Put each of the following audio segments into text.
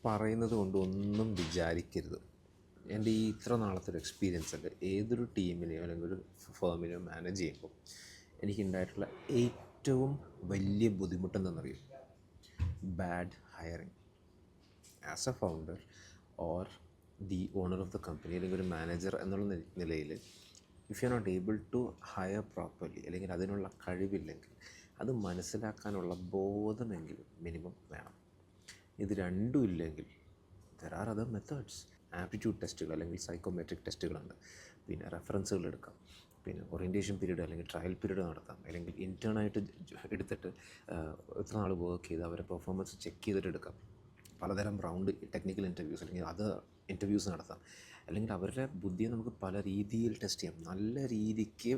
പറയുന്നത് കൊണ്ട് ഒന്നും വിചാരിക്കരുത്. എൻ്റെ ഈ ഇത്ര നാളത്തെ ഒരു എക്സ്പീരിയൻസ് ഉണ്ട്, ഏതൊരു ടീമിനെയോ അല്ലെങ്കിൽ ഒരു ഫേമിനെയോ മാനേജ് ചെയ്യുമ്പോൾ എനിക്കുണ്ടായിട്ടുള്ള ഏറ്റവും വലിയ ബുദ്ധിമുട്ടെന്തെന്നറിയും? Bad hiring. As a founder or the owner of the company അല്ലെങ്കിൽ ഒരു മാനേജർ എന്നുള്ള നിലയിൽ if you are not able to hire properly, അല്ലെങ്കിൽ അതിനുള്ള കഴിവില്ലെങ്കിൽ അത് മനസ്സിലാക്കാനുള്ള ബോധമെങ്കിലും മിനിമം വേണം. ഇത് രണ്ടും ഇല്ലെങ്കിൽ there are other methods. Aptitude ടെസ്റ്റുകൾ അല്ലെങ്കിൽ സൈക്കോമെട്രിക് ടെസ്റ്റുകളുണ്ട്, പിന്നെ റെഫറൻസുകൾ എടുക്കാം, പിന്നെ ഓറിയൻറ്റേഷൻ പീരീഡ് അല്ലെങ്കിൽ ട്രയൽ പീരീഡ് നടത്താം, അല്ലെങ്കിൽ ഇൻറ്റേണായിട്ട് എടുത്തിട്ട് എത്ര നാൾ വർക്ക് ചെയ്ത് അവരെ പെർഫോമൻസ് ചെക്ക് ചെയ്തിട്ട് എടുക്കാം. പലതരം റൗണ്ട് ടെക്നിക്കൽ ഇൻ്റർവ്യൂസ് അല്ലെങ്കിൽ അത് ഇൻ്റർവ്യൂസ് നടത്താം. അല്ലെങ്കിൽ അവരുടെ ബുദ്ധിയെ നമുക്ക് പല രീതിയിൽ ടെസ്റ്റ് ചെയ്യാം. നല്ല രീതിക്ക്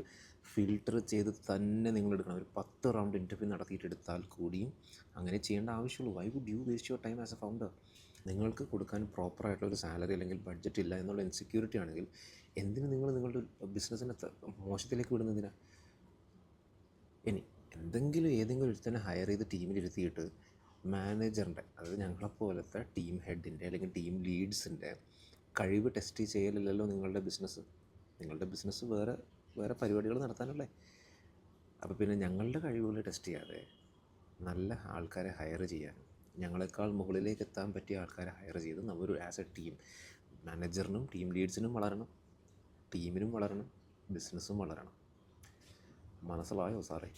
ഫിൽട്ടർ ചെയ്ത് തന്നെ നിങ്ങൾ എടുക്കണം. ഒരു 10 റൗണ്ട് ഇൻ്റർവ്യൂ നടത്തിയിട്ട് എടുത്താൽ കൂടിയും അങ്ങനെ ചെയ്യേണ്ട ആവശ്യമുള്ളൂ. Why would you waste your time as a founder? നിങ്ങൾക്ക് കൊടുക്കാൻ പ്രോപ്പറായിട്ടുള്ളൊരു സാലറി അല്ലെങ്കിൽ ബഡ്ജറ്റ് ഇല്ല എന്നുള്ള ഇൻസെക്യൂരിറ്റി ആണെങ്കിൽ എന്തിന് നിങ്ങൾ നിങ്ങളുടെ ബിസിനസ്സിനെ മോശത്തിലേക്ക് വിടുന്നതിനാ? ഇനി ഏതെങ്കിലും ഒരുത്തന്നെ ഹയർ ചെയ്ത് ടീമിലിരുത്തിയിട്ട് മാനേജറിൻ്റെ, അതായത് ഞങ്ങളെപ്പോലത്തെ ടീം ഹെഡിൻ്റെ അല്ലെങ്കിൽ ടീം ലീഡ്സിൻ്റെ കഴിവ് ടെസ്റ്റ് ചെയ്യലല്ലോ നിങ്ങളുടെ ബിസിനസ് വേറെ പരിപാടികൾ നടത്താനല്ലേ. അപ്പോൾ പിന്നെ ഞങ്ങളുടെ കഴിവുകൾ ടെസ്റ്റ് ചെയ്യാതെ നല്ല ആൾക്കാരെ ഹയർ ചെയ്യാനും ഞങ്ങളെക്കാൾ മുകളിലേക്ക് എത്താൻ പറ്റിയ ആൾക്കാരെ ഹയർ ചെയ്ത് നമ്മൾ ആസ് എ ടീം, മാനേജറിനും ടീം ലീഡ്സിനും വളരണം, ടീമിനും വളരണം, ബിസിനസ്സും വളരണം. മനസ്സിലായോ സാറേ?